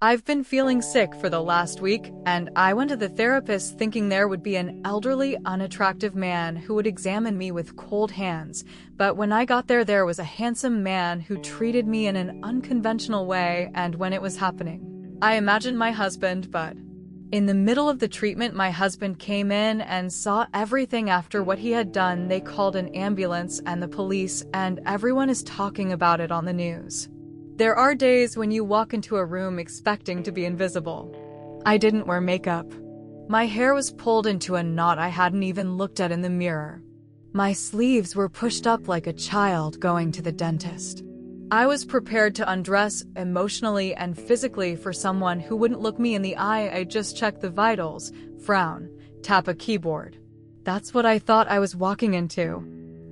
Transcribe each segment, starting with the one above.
I've been feeling sick for the last week, and I went to the therapist thinking there would be an elderly, unattractive man who would examine me with cold hands. But when I got there was a handsome man who treated me in an unconventional way, and when it was happening, I imagined my husband, but in the middle of the treatment, my husband came in and saw everything. After what he had done, they called an ambulance and the police, and everyone is talking about it on the news. There are days when you walk into a room expecting to be invisible. I didn't wear makeup. My hair was pulled into a knot I hadn't even looked at in the mirror. My sleeves were pushed up like a child going to the dentist. I was prepared to undress emotionally and physically for someone who wouldn't look me in the eye. I just check the vitals, frown, tap a keyboard. That's what I thought I was walking into.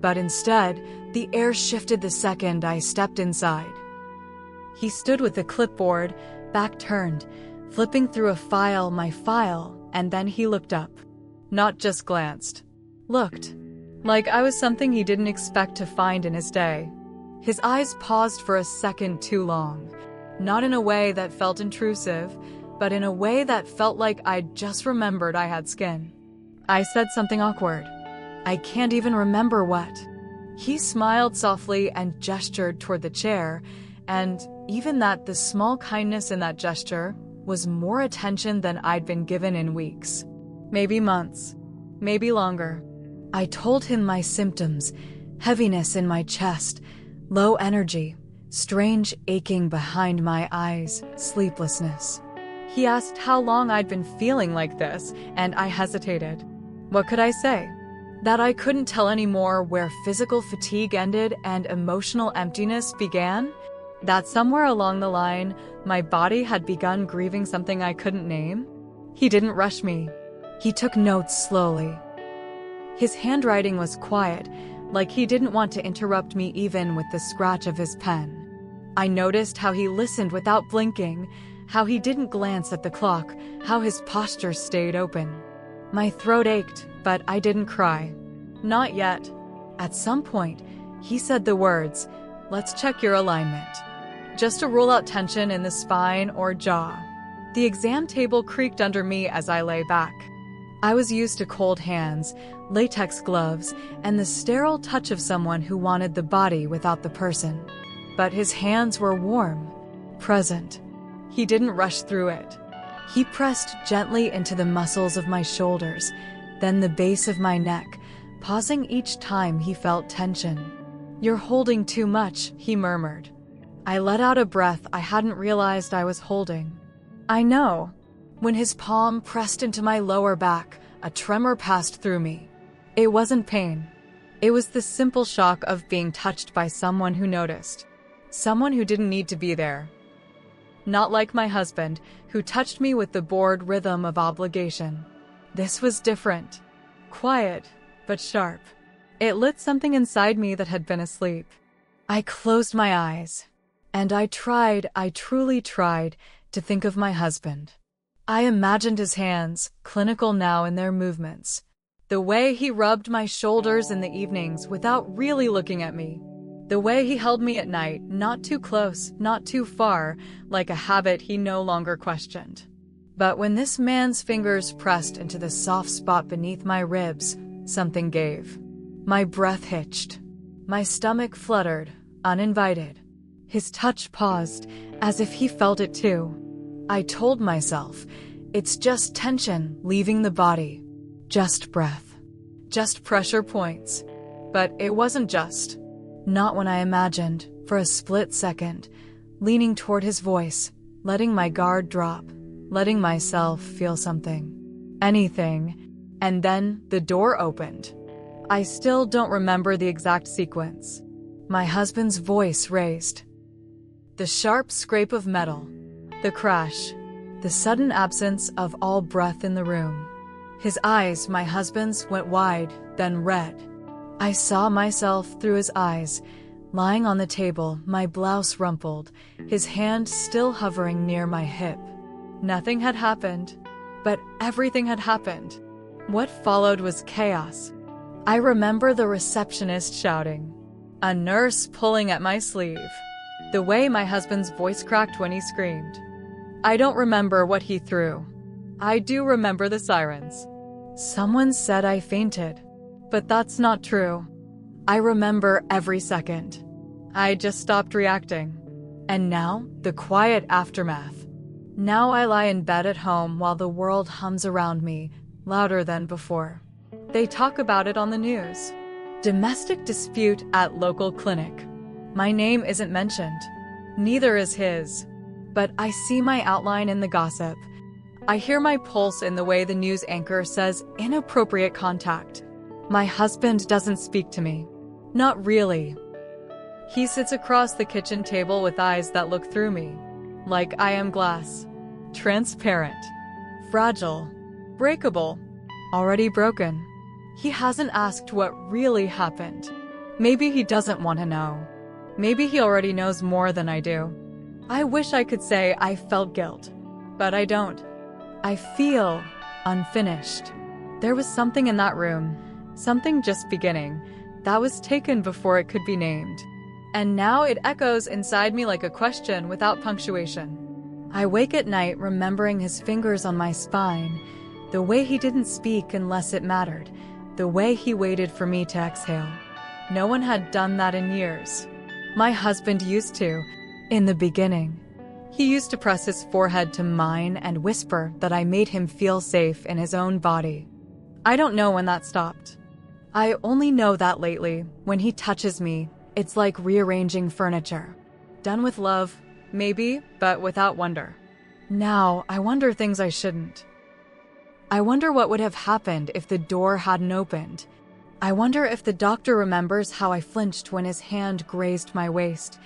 But instead, the air shifted the second I stepped inside. He stood with the clipboard, back turned, flipping through my file, and then he looked up. Not just glanced. Looked. Like I was something he didn't expect to find in his day. His eyes paused for a second too long. Not in a way that felt intrusive, but in a way that felt like I'd just remembered I had skin. I said something awkward. I can't even remember what. He smiled softly and gestured toward the chair, and even that, the small kindness in that gesture was more attention than I'd been given in weeks. Maybe months. Maybe longer. I told him my symptoms: heaviness in my chest, low energy, strange aching behind my eyes, sleeplessness. He asked how long I'd been feeling like this, and I hesitated. What could I say? That I couldn't tell anymore where physical fatigue ended and emotional emptiness began? That somewhere along the line, my body had begun grieving something I couldn't name? He didn't rush me. He took notes slowly. His handwriting was quiet, like he didn't want to interrupt me even with the scratch of his pen. I noticed how he listened without blinking, how he didn't glance at the clock, how his posture stayed open. My throat ached, but I didn't cry. Not yet. At some point, he said the words, "Let's check your alignment," just to rule out tension in the spine or jaw. The exam table creaked under me as I lay back. I was used to cold hands, latex gloves, and the sterile touch of someone who wanted the body without the person. But his hands were warm, present. He didn't rush through it. He pressed gently into the muscles of my shoulders, then the base of my neck, pausing each time he felt tension. "You're holding too much," he murmured. I let out a breath I hadn't realized I was holding. I know. When his palm pressed into my lower back, a tremor passed through me. It wasn't pain. It was the simple shock of being touched by someone who noticed. Someone who didn't need to be there. Not like my husband, who touched me with the bored rhythm of obligation. This was different. Quiet, but sharp. It lit something inside me that had been asleep. I closed my eyes. And I truly tried, to think of my husband. I imagined his hands, clinical now in their movements. The way he rubbed my shoulders in the evenings without really looking at me. The way he held me at night, not too close, not too far, like a habit he no longer questioned. But when this man's fingers pressed into the soft spot beneath my ribs, something gave. My breath hitched. My stomach fluttered, uninvited. His touch paused, as if he felt it too. I told myself, it's just tension leaving the body. Just breath. Just pressure points. But it wasn't just. Not when I imagined, for a split second, leaning toward his voice, letting my guard drop, letting myself feel something. Anything. And then the door opened. I still don't remember the exact sequence. My husband's voice raised. The sharp scrape of metal. The crash. The sudden absence of all breath in the room. His eyes, my husband's, went wide, then red. I saw myself through his eyes, lying on the table, my blouse rumpled, his hand still hovering near my hip. Nothing had happened, but everything had happened. What followed was chaos. I remember the receptionist shouting, a nurse pulling at my sleeve, the way my husband's voice cracked when he screamed. I don't remember what he threw. I do remember the sirens. Someone said I fainted, but that's not true. I remember every second. I just stopped reacting. And now, the quiet aftermath. Now I lie in bed at home while the world hums around me, louder than before. They talk about it on the news. Domestic dispute at local clinic. My name isn't mentioned. Neither is his. But I see my outline in the gossip. I hear my pulse in the way the news anchor says inappropriate contact. My husband doesn't speak to me. Not really. He sits across the kitchen table with eyes that look through me. Like I am glass. Transparent. Fragile. Breakable. Already broken. He hasn't asked what really happened. Maybe he doesn't want to know. Maybe he already knows more than I do. I wish I could say I felt guilt, but I don't. I feel unfinished. There was something in that room, something just beginning, that was taken before it could be named. And now it echoes inside me like a question without punctuation. I wake at night remembering his fingers on my spine, the way he didn't speak unless it mattered, the way he waited for me to exhale. No one had done that in years. My husband used to, in the beginning. He used to press his forehead to mine and whisper that I made him feel safe in his own body. I don't know when that stopped. I only know that lately, when he touches me, it's like rearranging furniture. Done with love, maybe, but without wonder. Now, I wonder things I shouldn't. I wonder what would have happened if the door hadn't opened. I wonder if the doctor remembers how I flinched when his hand grazed my waist,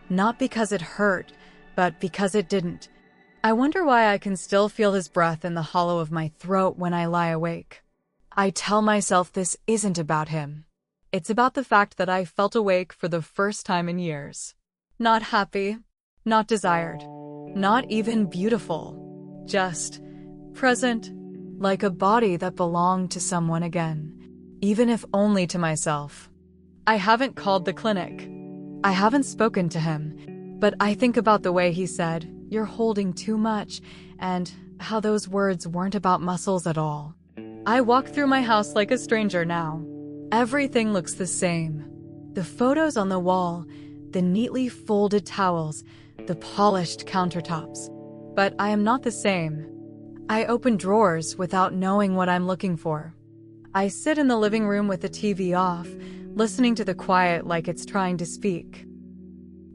not because it hurt, but because it didn't. I wonder why I can still feel his breath in the hollow of my throat when I lie awake. I tell myself this isn't about him. It's about the fact that I felt awake for the first time in years. Not happy, not desired, not even beautiful. Just present, like a body that belonged to someone again, even if only to myself. I haven't called the clinic. I haven't spoken to him, but I think about the way he said, "You're holding too much," and how those words weren't about muscles at all. I walk through my house like a stranger now. Everything looks the same. The photos on the wall, the neatly folded towels, the polished countertops. But I am not the same. I open drawers without knowing what I'm looking for. I sit in the living room with the TV off, listening to the quiet like it's trying to speak.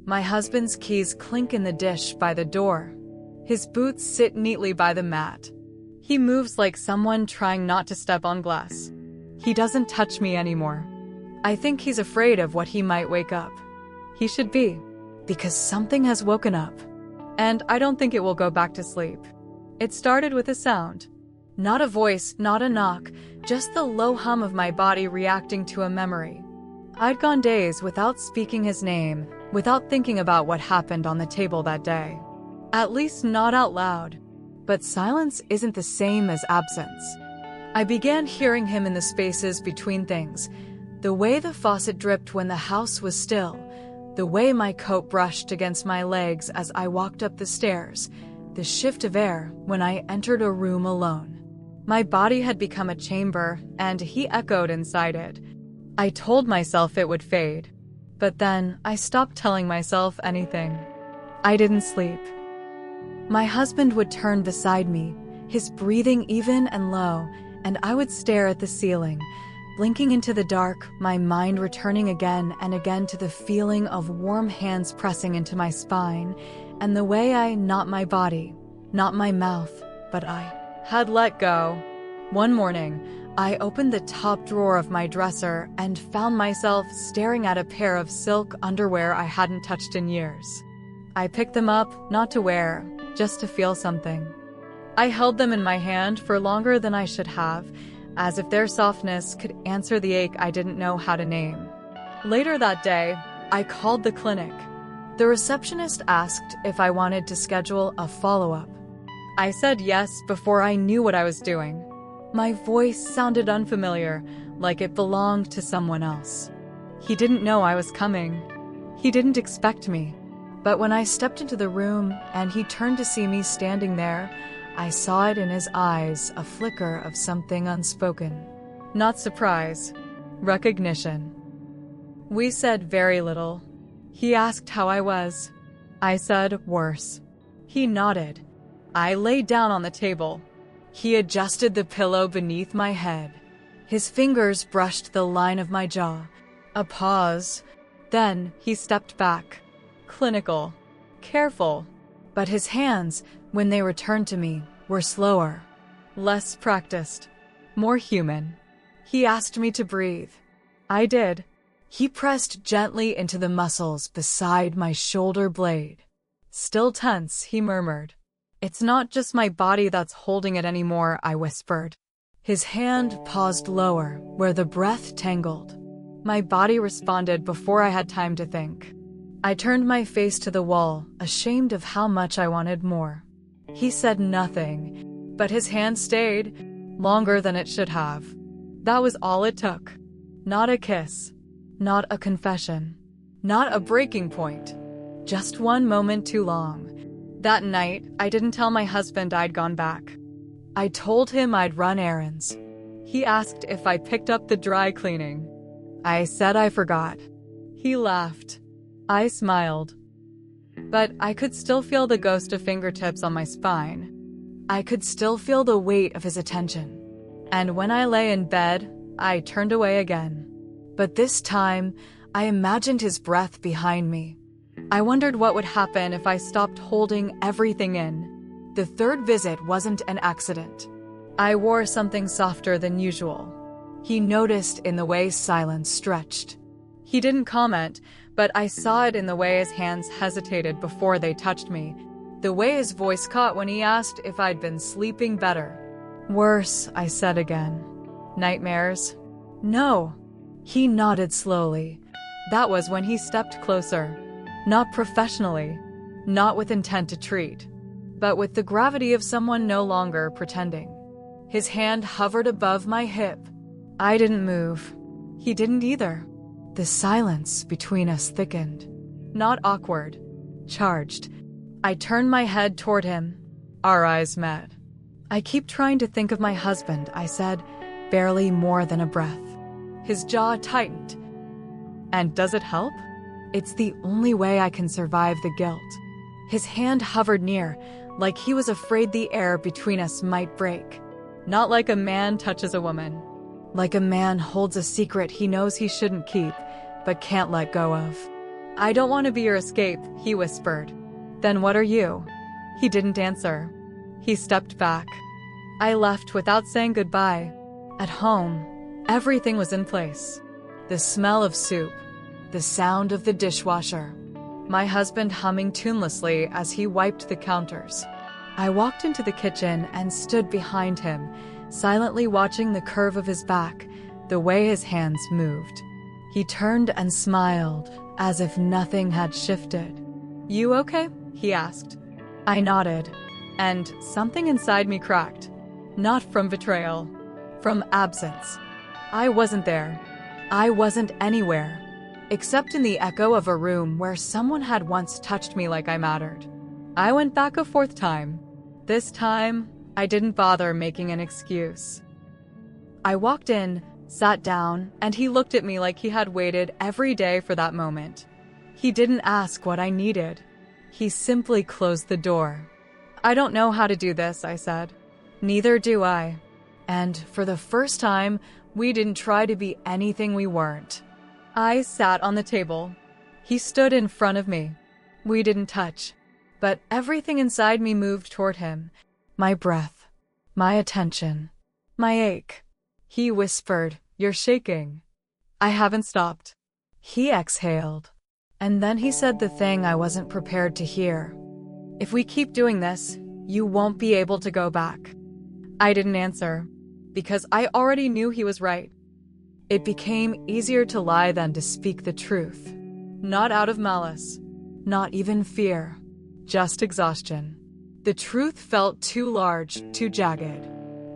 My husband's keys clink in the dish by the door. His boots sit neatly by the mat. He moves like someone trying not to step on glass. He doesn't touch me anymore. I think he's afraid of what he might wake up. He should be, because something has woken up. And I don't think it will go back to sleep. It started with a sound. Not a voice, not a knock, just the low hum of my body reacting to a memory. I'd gone days without speaking his name, without thinking about what happened on the table that day. At least not out loud. But silence isn't the same as absence. I began hearing him in the spaces between things, the way the faucet dripped when the house was still, the way my coat brushed against my legs as I walked up the stairs, the shift of air when I entered a room alone. My body had become a chamber, and he echoed inside it. I told myself it would fade, but then I stopped telling myself anything. I didn't sleep. My husband would turn beside me, his breathing even and low, and I would stare at the ceiling, blinking into the dark, my mind returning again and again to the feeling of warm hands pressing into my spine, and the way I, not my body, not my mouth, but I, had let go. One morning, I opened the top drawer of my dresser and found myself staring at a pair of silk underwear I hadn't touched in years. I picked them up, not to wear, just to feel something. I held them in my hand for longer than I should have, as if their softness could answer the ache I didn't know how to name. Later that day, I called the clinic. The receptionist asked if I wanted to schedule a follow-up. I said yes before I knew what I was doing. My voice sounded unfamiliar, like it belonged to someone else. He didn't know I was coming. He didn't expect me. But when I stepped into the room and he turned to see me standing there, I saw it in his eyes, a flicker of something unspoken. Not surprise, recognition. We said very little. He asked how I was. I said, worse. He nodded. I lay down on the table. He adjusted the pillow beneath my head. His fingers brushed the line of my jaw. A pause. Then he stepped back. Clinical. Careful. But his hands, when they returned to me, were slower. Less practiced. More human. He asked me to breathe. I did. He pressed gently into the muscles beside my shoulder blade. Still tense, he murmured. It's not just my body that's holding it anymore, I whispered. His hand paused lower, where the breath tangled. My body responded before I had time to think. I turned my face to the wall, ashamed of how much I wanted more. He said nothing, but his hand stayed, longer than it should have. That was all it took. Not a kiss. Not a confession. Not a breaking point. Just one moment too long. That night, I didn't tell my husband I'd gone back. I told him I'd run errands. He asked if I picked up the dry cleaning. I said I forgot. He laughed. I smiled. But I could still feel the ghost of fingertips on my spine. I could still feel the weight of his attention. And when I lay in bed, I turned away again. But this time, I imagined his breath behind me. I wondered what would happen if I stopped holding everything in. The third visit wasn't an accident. I wore something softer than usual. He noticed in the way silence stretched. He didn't comment, but I saw it in the way his hands hesitated before they touched me, the way his voice caught when he asked if I'd been sleeping better. Worse, I said again. Nightmares? No. He nodded slowly. That was when he stepped closer. Not professionally, not with intent to treat, but with the gravity of someone no longer pretending. His hand hovered above my hip. I didn't move. He didn't either. The silence between us thickened. Not awkward. Charged. I turned my head toward him. Our eyes met. I keep trying to think of my husband, I said, barely more than a breath. His jaw tightened. And does it help? It's the only way I can survive the guilt. His hand hovered near, like he was afraid the air between us might break. Not like a man touches a woman. Like a man holds a secret he knows he shouldn't keep, but can't let go of. I don't want to be your escape, he whispered. Then what are you? He didn't answer. He stepped back. I left without saying goodbye. At home, everything was in place. The smell of soup. The sound of the dishwasher. My husband humming tunelessly as he wiped the counters. I walked into the kitchen and stood behind him, silently watching the curve of his back, the way his hands moved. He turned and smiled, as if nothing had shifted. You okay? He asked. I nodded, and something inside me cracked. Not from betrayal, from absence. I wasn't there. I wasn't anywhere. Except in the echo of a room where someone had once touched me like I mattered. I went back a fourth time. This time, I didn't bother making an excuse. I walked in, sat down, and he looked at me like he had waited every day for that moment. He didn't ask what I needed. He simply closed the door. I don't know how to do this, I said. Neither do I. And for the first time, we didn't try to be anything we weren't. I sat on the table. He stood in front of me. We didn't touch, but everything inside me moved toward him. My breath, my attention, my ache. He whispered, "You're shaking." I haven't stopped. He exhaled. And then he said the thing I wasn't prepared to hear. If we keep doing this, you won't be able to go back. I didn't answer, because I already knew he was right. It became easier to lie than to speak the truth. Not out of malice, not even fear, just exhaustion. The truth felt too large, too jagged.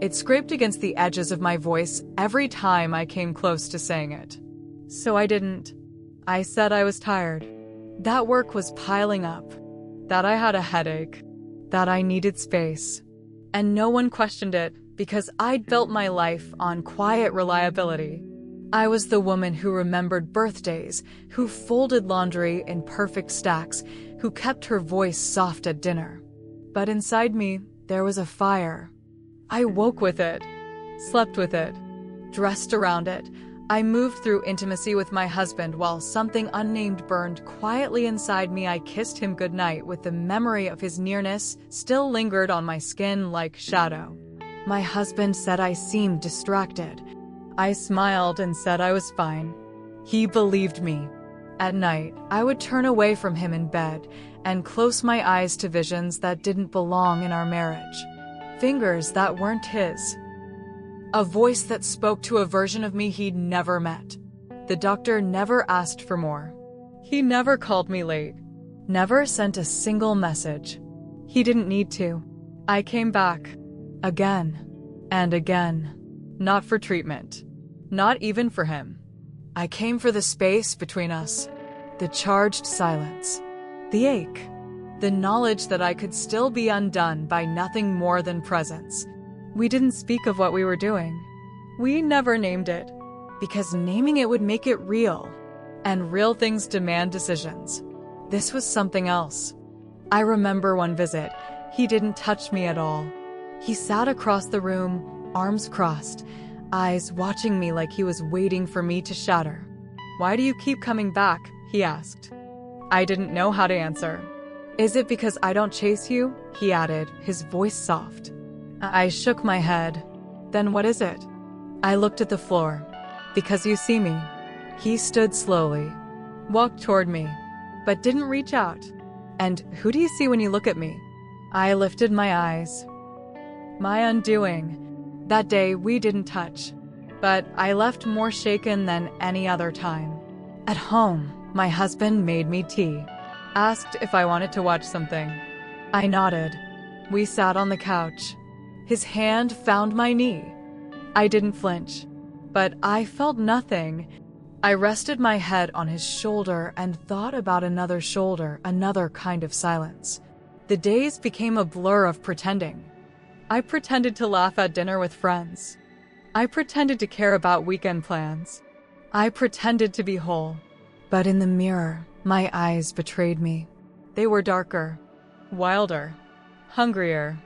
It scraped against the edges of my voice every time I came close to saying it. So I didn't. I said I was tired. That work was piling up, that I had a headache, that I needed space. And no one questioned it because I'd built my life on quiet reliability. I was the woman who remembered birthdays, who folded laundry in perfect stacks, who kept her voice soft at dinner. But inside me, there was a fire. I woke with it, slept with it, dressed around it. I moved through intimacy with my husband while something unnamed burned quietly inside me. I kissed him goodnight with the memory of his nearness still lingered on my skin like shadow. My husband said I seemed distracted. I smiled and said I was fine. He believed me. At night, I would turn away from him in bed and close my eyes to visions that didn't belong in our marriage. Fingers that weren't his. A voice that spoke to a version of me he'd never met. The doctor never asked for more. He never called me late. Never sent a single message. He didn't need to. I came back. Again. And again. Not for treatment. Not even for him. I came for the space between us. The charged silence. The ache. The knowledge that I could still be undone by nothing more than presence. We didn't speak of what we were doing. We never named it, because naming it would make it real, and real things demand decisions. This was something else. I remember one visit. He didn't touch me at all. He sat across the room, arms crossed, eyes watching me like he was waiting for me to shatter. "Why do you keep coming back?" he asked. I didn't know how to answer. "Is it because I don't chase you?" he added, his voice soft. I shook my head. "Then what is it?" I looked at the floor. "Because you see me." He stood slowly, walked toward me, but didn't reach out. "And who do you see when you look at me?" I lifted my eyes. My undoing. That day, we didn't touch, but I left more shaken than any other time. At home, my husband made me tea, asked if I wanted to watch something. I nodded. We sat on the couch. His hand found my knee. I didn't flinch, but I felt nothing. I rested my head on his shoulder and thought about another shoulder, another kind of silence. The days became a blur of pretending. I pretended to laugh at dinner with friends. I pretended to care about weekend plans. I pretended to be whole. But in the mirror, my eyes betrayed me. They were darker, wilder, hungrier.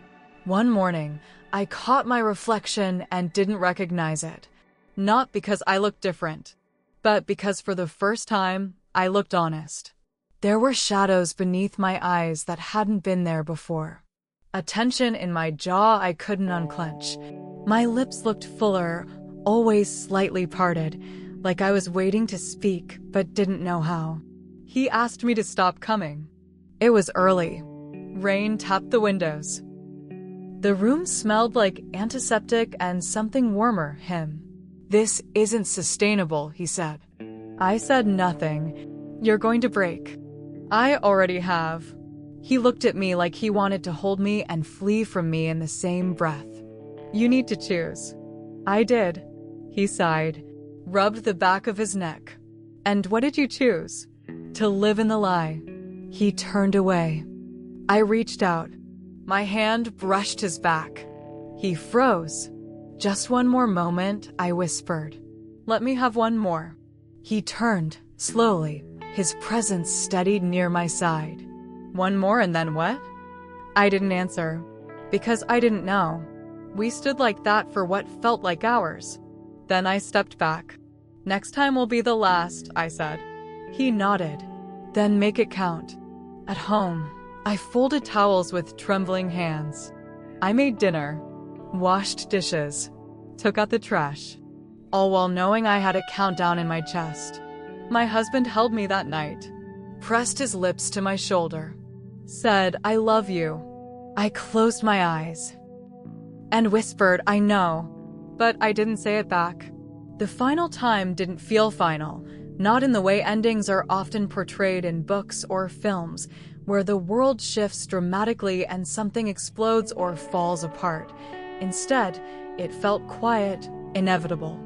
One morning, I caught my reflection and didn't recognize it. Not because I looked different, but because for the first time, I looked honest. There were shadows beneath my eyes that hadn't been there before. A tension in my jaw I couldn't unclench. My lips looked fuller, always slightly parted, like I was waiting to speak but didn't know how. He asked me to stop coming. It was early. Rain tapped the windows. The room smelled like antiseptic and something warmer, him. "This isn't sustainable," he said. I said nothing. "You're going to break." "I already have." He looked at me like he wanted to hold me and flee from me in the same breath. "You need to choose." I did. He sighed, rubbed the back of his neck. "And what did you choose?" "To live in the lie." He turned away. I reached out. My hand brushed his back. He froze. "Just one more moment," I whispered. "Let me have one more." He turned, slowly, his presence steadied near my side. "One more and then what?" I didn't answer, because I didn't know. We stood like that for what felt like hours. Then I stepped back. "Next time will be the last," I said. He nodded. "Then make it count." At home, I folded towels with trembling hands. I made dinner, washed dishes, took out the trash, all while knowing I had a countdown in my chest. My husband held me that night, pressed his lips to my shoulder, said, "I love you." I closed my eyes and whispered, "I know," but I didn't say it back. The final time didn't feel final, not in the way endings are often portrayed in books or films, where the world shifts dramatically and something explodes or falls apart. Instead, it felt quiet, inevitable,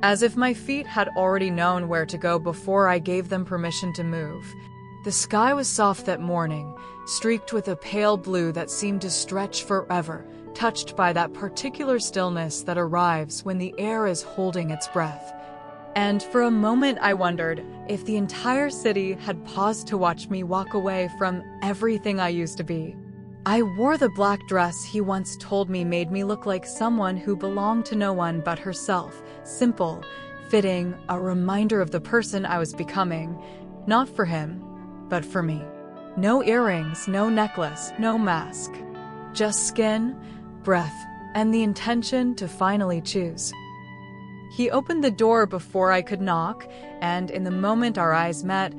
as if my feet had already known where to go before I gave them permission to move. The sky was soft that morning, streaked with a pale blue that seemed to stretch forever, touched by that particular stillness that arrives when the air is holding its breath. And for a moment I wondered if the entire city had paused to watch me walk away from everything I used to be. I wore the black dress he once told me made me look like someone who belonged to no one but herself, simple, fitting, a reminder of the person I was becoming, not for him, but for me. No earrings, no necklace, no mask. Just skin, breath, and the intention to finally choose. He opened the door before I could knock, and in the moment our eyes met,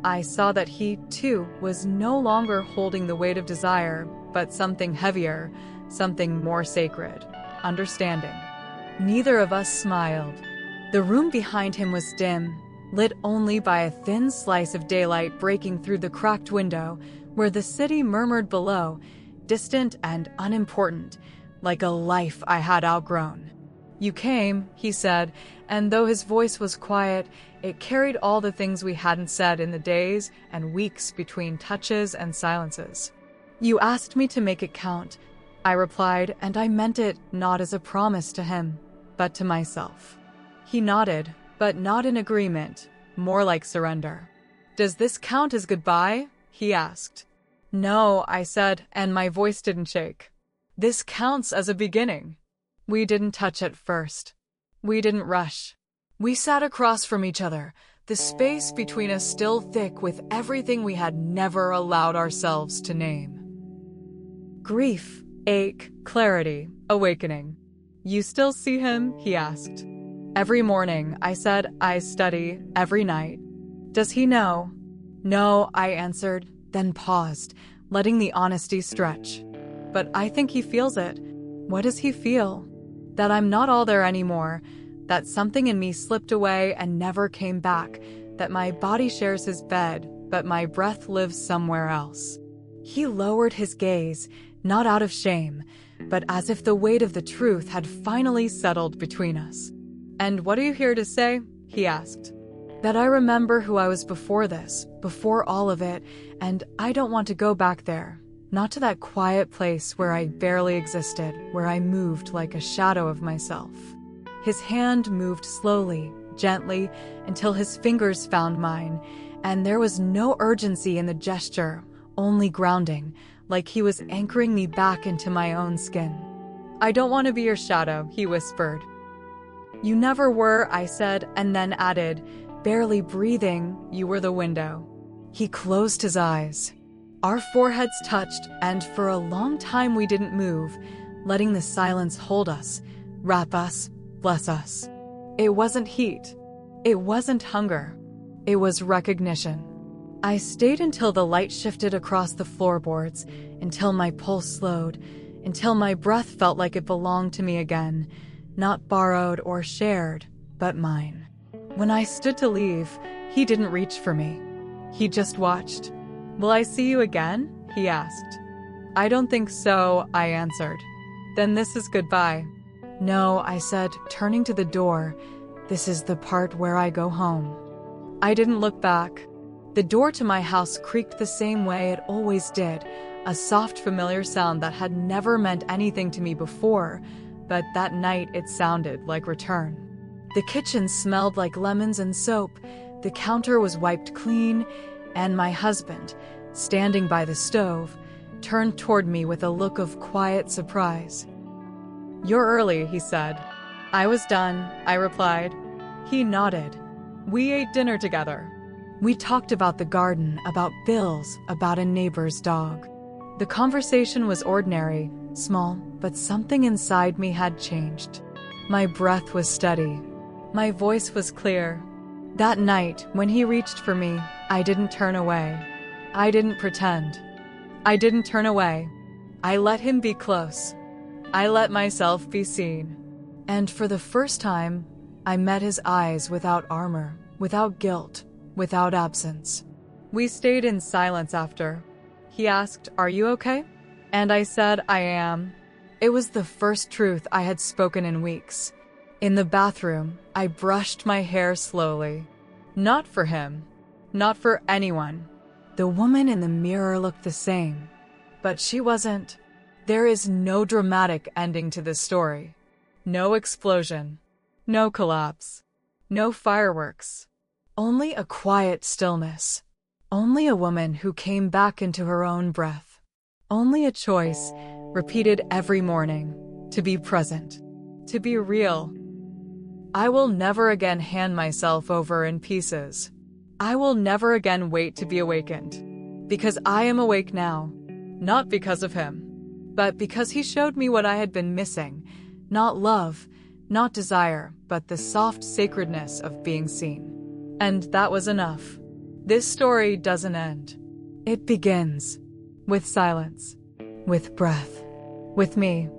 I saw that he, too, was no longer holding the weight of desire, but something heavier, something more sacred, understanding. Neither of us smiled. The room behind him was dim, lit only by a thin slice of daylight breaking through the cracked window, where the city murmured below, distant and unimportant, like a life I had outgrown. "You came," he said, and though his voice was quiet, it carried all the things we hadn't said in the days and weeks between touches and silences. "You asked me to make it count," I replied, and I meant it not as a promise to him, but to myself. He nodded, but not in agreement, more like surrender. "Does this count as goodbye?" he asked. "No," I said, and my voice didn't shake. "This counts as a beginning." We didn't touch at first. We didn't rush. We sat across from each other, the space between us still thick with everything we had never allowed ourselves to name. Grief, ache, clarity, awakening. "You still see him?" he asked. "Every morning," I said. "I study every night." "Does he know?" "No," I answered, then paused, letting the honesty stretch. "But I think he feels it." "What does he feel?" "That I'm not all there anymore, that something in me slipped away and never came back, that my body shares his bed, but my breath lives somewhere else." He lowered his gaze, not out of shame, but as if the weight of the truth had finally settled between us. "And what are you here to say?" he asked. "That I remember who I was before this, before all of it, and I don't want to go back there. Not to that quiet place where I barely existed, where I moved like a shadow of myself." His hand moved slowly, gently, until his fingers found mine, and there was no urgency in the gesture, only grounding, like he was anchoring me back into my own skin. "I don't want to be your shadow," he whispered. "You never were," I said, and then added, barely breathing, "You were the window." He closed his eyes. Our foreheads touched, and for a long time we didn't move, letting the silence hold us, wrap us, bless us. It wasn't heat. It wasn't hunger. It was recognition. I stayed until the light shifted across the floorboards, until my pulse slowed, until my breath felt like it belonged to me again, not borrowed or shared, but mine. When I stood to leave, he didn't reach for me. He just watched. "Will I see you again?" he asked. "I don't think so," I answered. "Then this is goodbye." "No," I said, turning to the door. "This is the part where I go home." I didn't look back. The door to my house creaked the same way it always did, a soft, familiar sound that had never meant anything to me before, but that night it sounded like return. The kitchen smelled like lemons and soap, the counter was wiped clean, and my husband, standing by the stove, turned toward me with a look of quiet surprise. "You're early," he said. "I was done," I replied. He nodded. We ate dinner together. We talked about the garden, about bills, about a neighbor's dog. The conversation was ordinary, small, but something inside me had changed. My breath was steady. My voice was clear. That night, when he reached for me, I didn't turn away. I didn't pretend. I didn't turn away. I let him be close. I let myself be seen. And for the first time, I met his eyes without armor, without guilt, without absence. We stayed in silence after. He asked, "Are you okay?" And I said, "I am." It was the first truth I had spoken in weeks. In the bathroom, I brushed my hair slowly. Not for him. Not for anyone. The woman in the mirror looked the same, but she wasn't. There is no dramatic ending to this story. No explosion. No collapse. No fireworks. Only a quiet stillness. Only a woman who came back into her own breath. Only a choice, repeated every morning, to be present, to be real. I will never again hand myself over in pieces. I will never again wait to be awakened. Because I am awake now. Not because of him, but because he showed me what I had been missing. Not love, not desire, but the soft sacredness of being seen. And that was enough. This story doesn't end. It begins. With silence. With breath. With me.